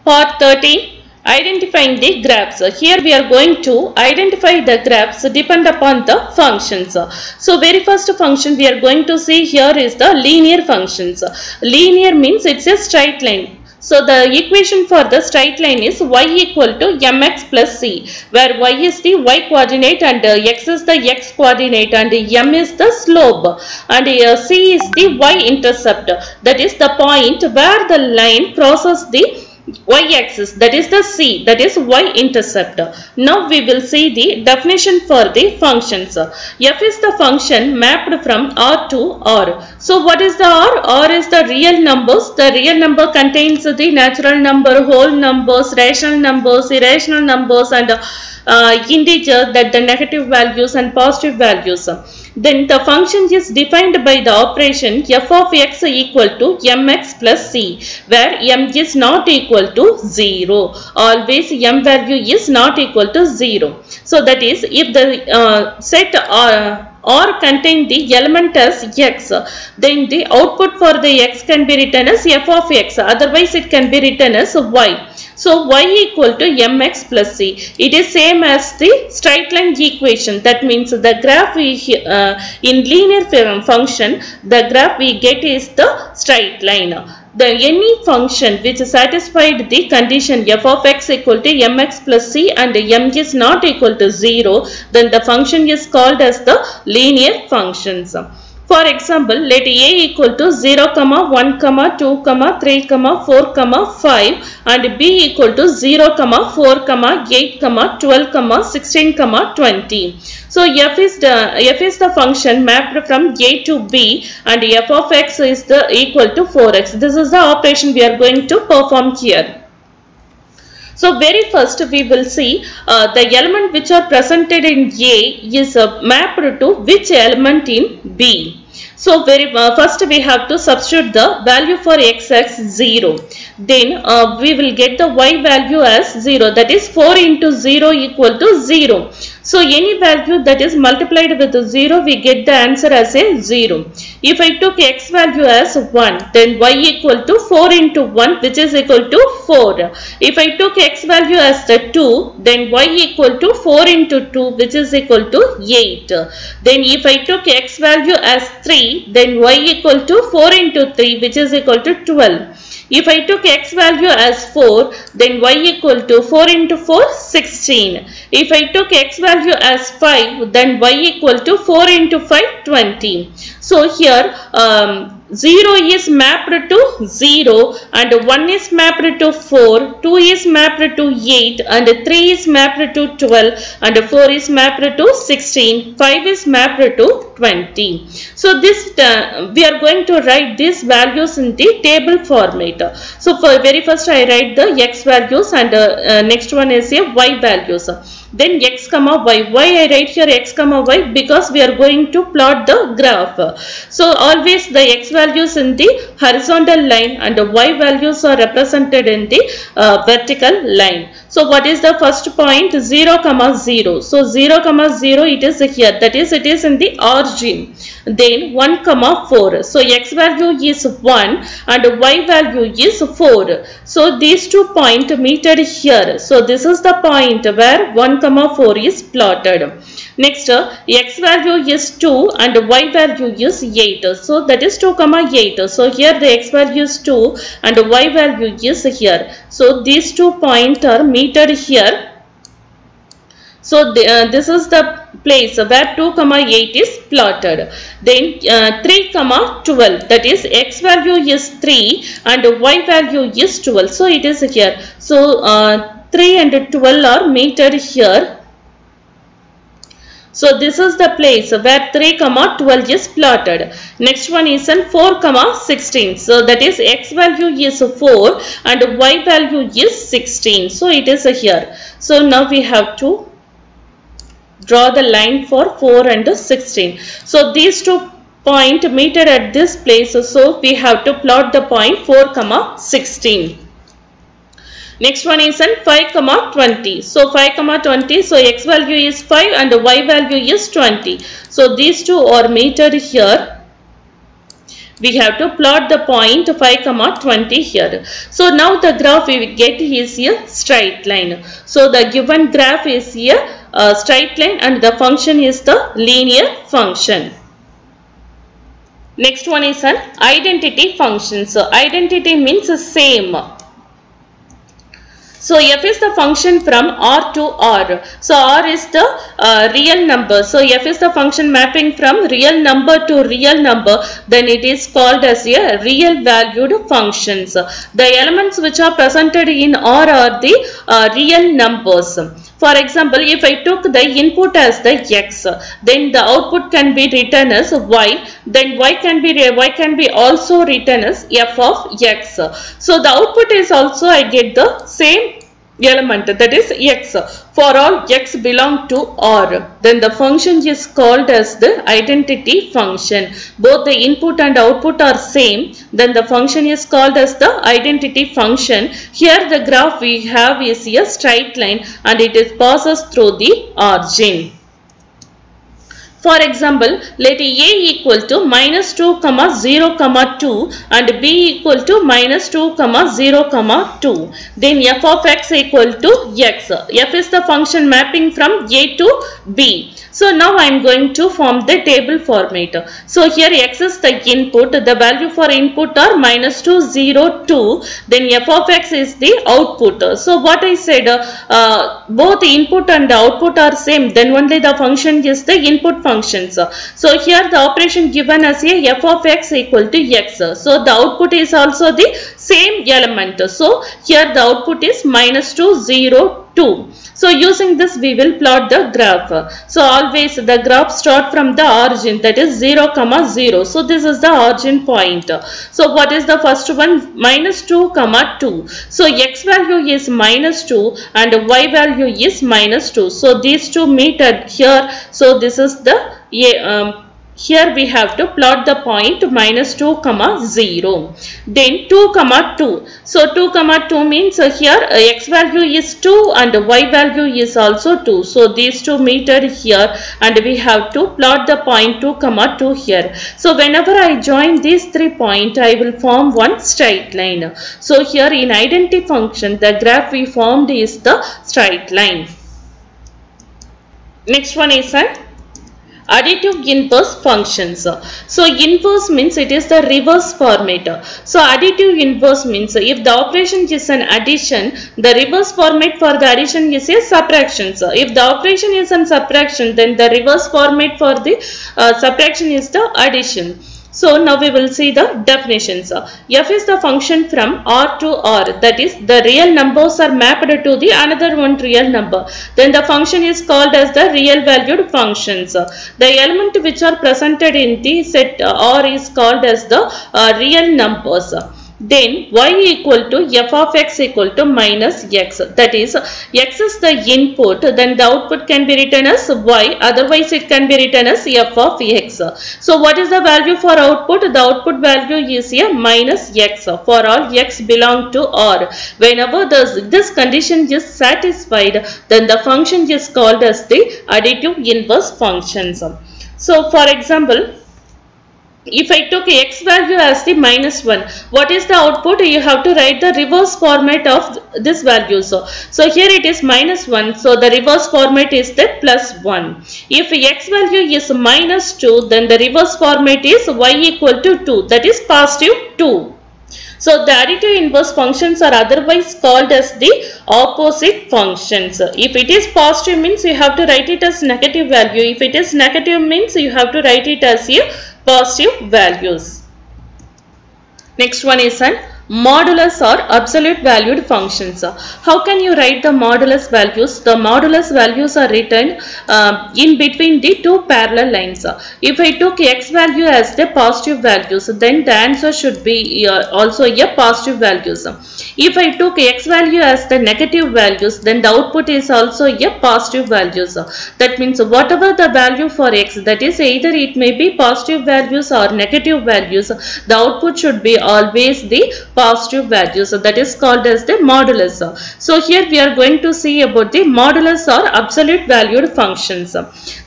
Part 13, identifying the graphs. Here we are going to identify the graphs depend upon the functions. So very first function we are going to see here is the linear functions. Linear means it's a straight line. So the equation for the straight line is y equal to mx plus c, where y is the y coordinate and x is the x coordinate and m is the slope and c is the y intercept, that is the point where the line crosses the y-axis, that is the c, that is y-intercept. Now we will see the definition for the functions. F is the function mapped from R to R. So what is the R? R is the real numbers. The real number contains the natural number, whole numbers, rational numbers, irrational numbers and integer, that the negative values and positive values. Then the function is defined by the operation f of x equal to mx plus c, where m is not equal to 0. Always m value is not equal to 0. So that is, if the set or contain the element as x, then the output for the x can be written as f of x, otherwise it can be written as y. So y equal to mx plus c. It is same as the straight line equation. That means the graph we in linear function, the graph we get is the straight line. Any function which satisfied the condition f of x equal to mx plus c and m is not equal to 0, then the function is called as the linear functions. For example, let a equal to 0, 1, 2, 3, 4, 5 and b equal to 0, 4, 8, 12, 16, 20. So f is the function mapped from a to b and f of x is the equal to 4x. This is the operation we are going to perform here. So very first we will see the element which are presented in A is mapped to which element in B. So very first we have to substitute the value for x as 0. Then we will get the y value as 0, that is 4 into 0 equal to 0. So any value that is multiplied with 0, we get the answer as a 0. If I took x value as 1, then y equal to 4 into 1, which is equal to 4. If I took x value as the 2, then y equal to 4 into 2, which is equal to 8. Then if I took x value as 3, then y equal to 4 into 3, which is equal to 12. If I took x value as 4, then y equal to 4 into 4, 16. If I took x value as 5, then y equal to 4 into 5, 20. So here 0 is mapped to 0 and 1 is mapped to 4, 2 is mapped to 8 and 3 is mapped to 12 and 4 is mapped to 16, 5 is mapped to 20. So this we are going to write these values in the table format. So for very first I write the x values and next one is a y values. Then x comma y. Why I write here x comma y? Because we are going to plot the graph. So always the x values in the horizontal line and the y values are represented in the vertical line. So what is the first point? 0, 0. So 0, 0 it is here. That is, it is in the origin. Then 1, 4. So x value is 1 and y value is 4. So these 2 points meted here. So this is the point where 1, 4 is plotted. Next, x value is 2 and y value is 8. So that is 2, 8. So here the x value is 2 and y value is here. So these 2 points are meted here. So this is the place where 2, 8 is plotted. Then 3, 12, that is x value is 3 and y value is 12. So it is here. So 3 and 12 are meted here. So this is the place where 3, 12 is plotted. Next one is in 4, 16. So that is x value is 4 and y value is 16. So it is here. So now we have to draw the line for 4 and 16. So these 2 points meted at this place. So we have to plot the point 4, 16. Next one is in 5, 20. So 5, 20. So x value is 5 and y value is 20. So these two are meted here. we have to plot the point 5, 20 here. So now the graph we get is a straight line. So the given graph is a straight line and the function is the linear function. Next one is an identity function. So identity means same. So f is the function from R to R. So R is the real number. So f is the function mapping from real number to real number. Then it is called as a real valued functions. The elements which are presented in R are the real numbers. For example, if I took the input as the x, then the output can be written as y. Then y can be also written as f of x. So the output is also I get the same element, that is x. For all x belong to R, then the function is called as the identity function. Both the input and output are same, then the function is called as the identity function. Here the graph we have is a straight line and it passes through the origin. For example, let a equal to -2, 0, 2 and b equal to -2, 0, 2. Then f of x equal to x. F is the function mapping from a to b. So now I am going to form the table format. So here x is the input. The value for input are -2, 0, 2. Then f of x is the output. So what I said, both input and output are same. Then only the function is the input functions. So here the operation given as a f of x equal to x. So the output is also the same element. So here the output is -2, 0, 2. So using this we will plot the graph. So always the graph start from the origin, that is 0, 0. So this is the origin point. So what is the first one? -2, 2. So x value is -2 and y value is -2. So these two meet at here. So this is the here we have to plot the point -2, 0. Then 2, 2. So 2, 2 means here x value is 2 and y value is also 2. So these two meet here and we have to plot the point 2, 2 here. So whenever I join these 3 points, I will form one straight line. So here in identity function, the graph we formed is the straight line. Next one is an additive inverse functions. So inverse means it is the reverse format. So additive inverse means if the operation is an addition, the reverse format for the addition is a subtraction. So if the operation is an subtraction, then the reverse format for the subtraction is the addition. So now we will see the definitions. F is the function from R to R, that is the real numbers are mapped to the another one real number. Then the function is called as the real valued functions. The element which are presented in the set R is called as the real numbers. Then y equal to f of x equal to minus x, that is x is the input, then the output can be written as y, otherwise it can be written as f of x. So what is the value for output? The output value is a minus x for all x belong to R. Whenever this condition is satisfied, then the function is called as the additive inverse functions. So for example, if I took x value as the -1, what is the output? You have to write the reverse format of this value. So here it is -1. So the reverse format is the +1. If x value is -2, then the reverse format is y equal to 2. That is positive 2. So the additive inverse functions are otherwise called as the opposite functions. If it is positive means you have to write it as negative value. If it is negative means you have to write it as a positive values. Next one is an modulus or absolute valued functions. How can you write the modulus values? The modulus values are written in between the two parallel lines. If I took x value as the positive values, then the answer should be also a positive values. If I took x value as the negative values, then the output is also a positive values. That means whatever the value for x, that is either it may be positive values or negative values, the output should be always the positive values. So that is called as the modulus. So here we are going to see about the modulus or absolute valued functions.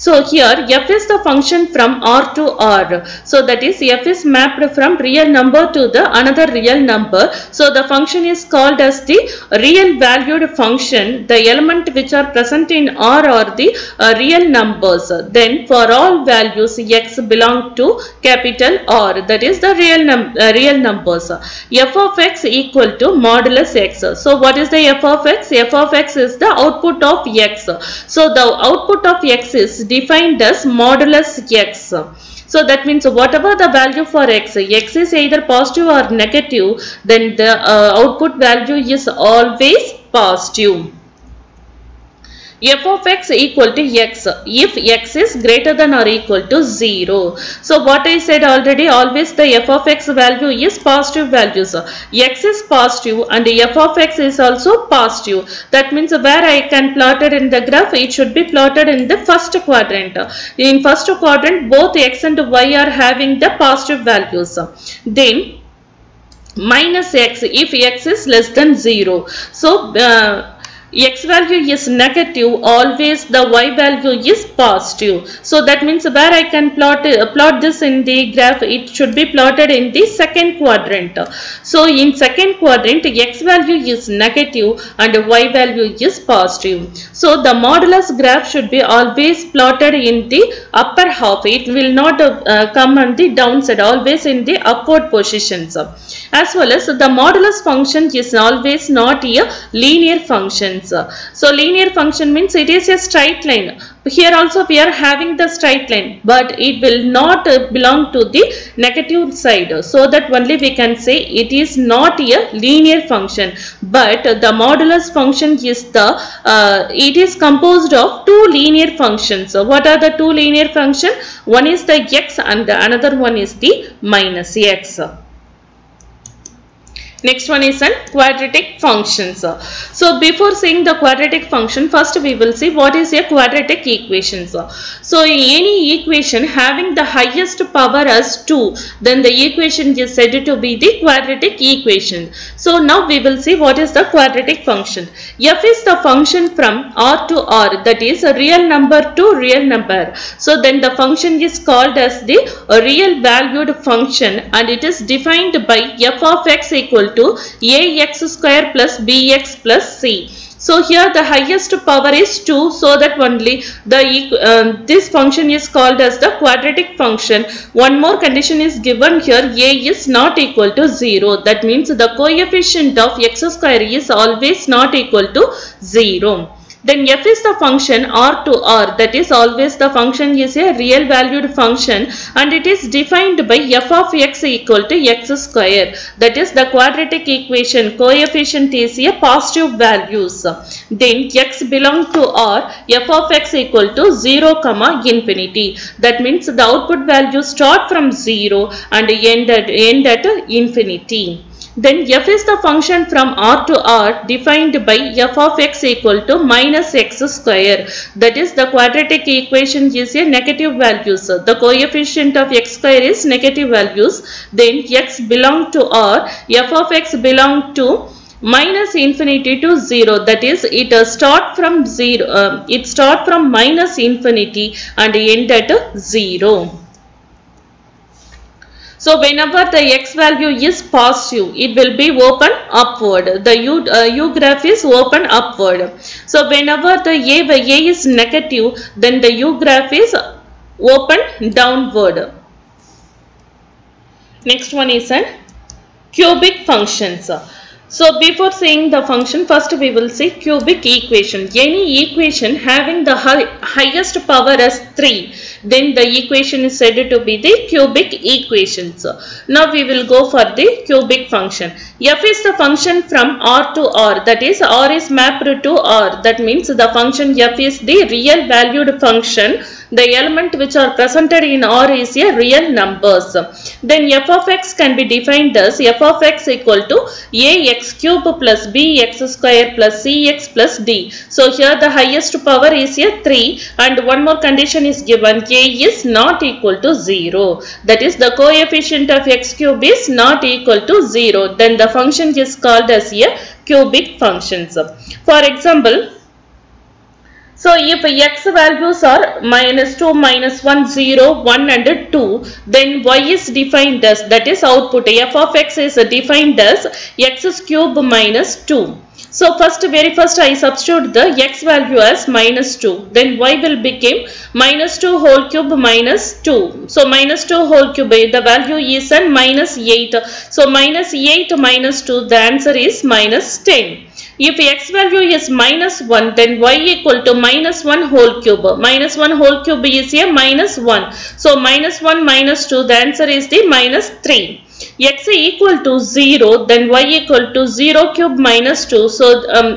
So here f is the function from R to R. So that is f is mapped from real number to the another real number. So the function is called as the real valued function. The element which are present in R are the real numbers. Then for all values x belong to capital R, that is the real numbers. F of x equal to modulus x. So what is the f of x? F of x is the output of x. So the output of x is defined as modulus x. So that means whatever the value for x is either positive or negative, then the output value is always positive. F of x equal to x if x is greater than or equal to 0. So what I said already, always the f of x value is positive values. X is positive and f of x is also positive. That means where I can plot it in the graph, it should be plotted in the first quadrant. In first quadrant, both x and y are having the positive values. Then minus x if x is less than 0. So x value is negative, always the y value is positive. So that means where I can plot this in the graph, it should be plotted in the second quadrant. So in second quadrant, x value is negative and y value is positive. So the modulus graph should be always plotted in the upper half. It will not come on the downside, always in the upward positions. As well as the modulus function is always not a linear function. So linear function means it is a straight line. Here also we are having the straight line, but it will not belong to the negative side. So that only we can say it is not a linear function. But the modulus function is it is composed of two linear functions. So what are the two linear functions? One is the x and the another one is the minus x. Next one is quadratic functions. So before seeing the quadratic function, first we will see what is a quadratic equation. So in any equation having the highest power as 2, then the equation is said to be the quadratic equation. So now we will see what is the quadratic function. F is the function from R to R, that is a real number to real number. So then the function is called as the real valued function, and it is defined by f of x equal to ax square plus bx plus c. So here the highest power is 2, so that only the this function is called as the quadratic function. One more condition is given here, a is not equal to 0. That means the coefficient of x square is always not equal to 0. Then f is the function R to R, that is always the function is a real valued function, and it is defined by f of x equal to x square. That is the quadratic equation coefficient is a positive values. Then x belong to R, f of x equal to 0, infinity. That means the output values start from 0 and end at infinity. Then f is the function from R to R defined by f of x equal to minus x square. That is the quadratic equation is a negative values. The coefficient of x square is negative values. Then x belong to R, f of x belong to minus infinity to 0. That is it start from 0. It start from minus infinity and end at 0. So whenever the x value is positive, it will be open upward. The u graph is open upward. So whenever the a is negative, then the u graph is open downward. Next one is cubic functions. So before saying the function, first we will see cubic equation. Any equation having the highest power as 3, then the equation is said to be the cubic equation. Now we will go for the cubic function. F is the function from R to R, that is R is mapped to R. That means the function f is the real valued function. The element which are presented in R is a real numbers. Then f of x can be defined as f of x equal to ax x cube plus bx square plus cx plus d. So here the highest power is a 3 and one more condition is given, a is not equal to 0. That is the coefficient of x cube is not equal to 0. Then the function is called as a cubic function. For example, so if x values are minus 2, minus 1, 0, 1 and 2, then y is defined as, that is output, f of x is defined as x cube minus 2. So very first I substitute the x value as minus 2. Then y will become minus 2 whole cube minus 2. So minus 2 whole cube, the value is an minus 8. So minus 8 minus 2, the answer is minus 10. If x value is minus 1, then y equal to minus 1 whole cube. Minus 1 whole cube is a minus 1. So minus 1 minus 2, the answer is the minus 3. X equal to 0, then y equal to 0 cube minus 2. So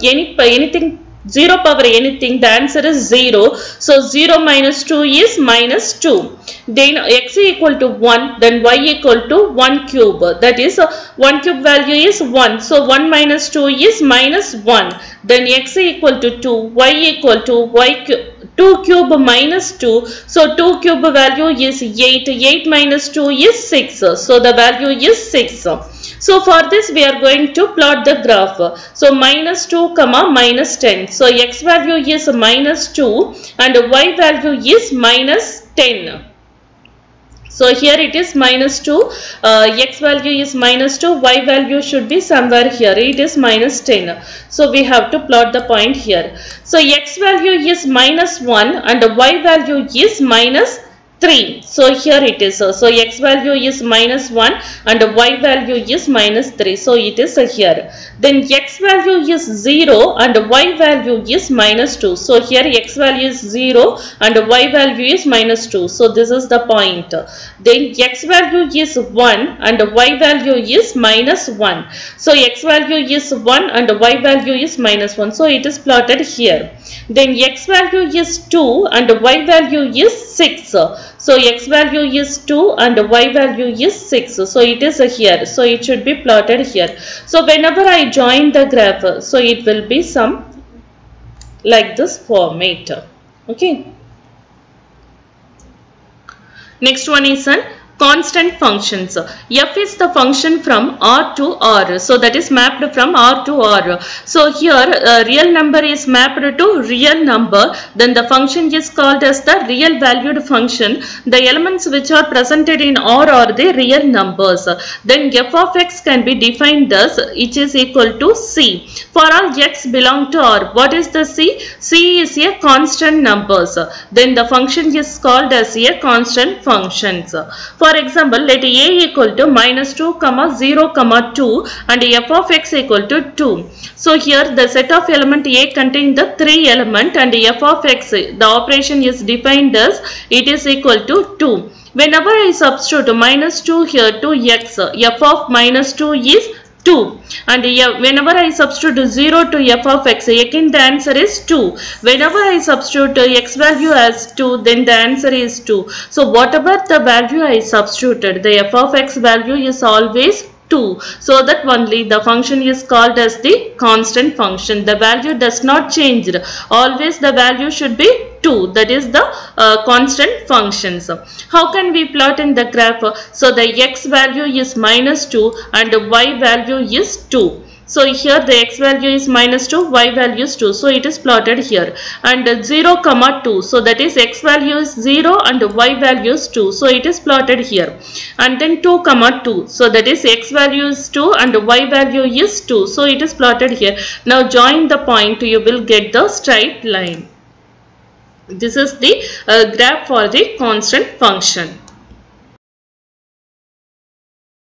anything 0 power anything, the answer is 0. So 0 minus 2 is minus 2. Then x equal to 1, then y equal to 1 cube. That is 1 cube value is 1. So 1 minus 2 is minus 1. Then x equal to 2, y equal to 2 cube minus 2. So 2 cube value is 8. 8 minus 2 is 6. So the value is 6. So for this we are going to plot the graph. So minus 2 comma minus 10. So x value is minus 2 and y value is minus 10. So here it is minus 2, x value is minus 2, y value should be somewhere here, it is minus 10. So we have to plot the point here. So x value is minus 1 and y value is minus 3. So here it is. So x value is minus 1 and y value is minus 3. So it is here. Then x value is 0 and y value is minus 2. So here x value is 0 and y value is minus 2. So this is the point. Then x value is 1 and y value is minus 1. So x value is 1 and y value is minus 1. So it is plotted here. Then x value is 2 and y value is 6. So x value is 2 and y value is 6. So it is here. So it should be plotted here. So whenever I join the graph, so it will be some like this format. Okay. Next one is an constant functions. F is the function from R to R. So that is mapped from R to R. So here real number is mapped to real number. Then the function is called as the real valued function. The elements which are presented in R are the real numbers. Then f of x can be defined as which is equal to C. For all x belong to R. What is the C? C is a constant numbers. Then the function is called as a constant functions. For example, let a equal to minus 2, 0, 2 and f of x equal to 2. So here the set of element a contain the 3 element and f of x, the operation is defined as it is equal to 2. Whenever I substitute minus 2 here to x, f of minus 2 is 2 and whenever I substitute 0 to f of x, again the answer is 2. Whenever I substitute x value as 2, then the answer is 2. So whatever the value I substituted, the f of x value is always 2. So that only the function is called as the constant function. The value does not change. Always the value should be 2. That is the constant functions. How can we plot in the graph? So the x value is minus 2 and y value is 2. So here the x value is minus 2, y value is 2. So it is plotted here. And 0, 2. So that is x value is 0 and y value is 2. So it is plotted here. And then 2, 2. So that is x value is 2 and y value is 2. So it is plotted here. Now join the point, you will get the straight line. This is the graph for the constant function.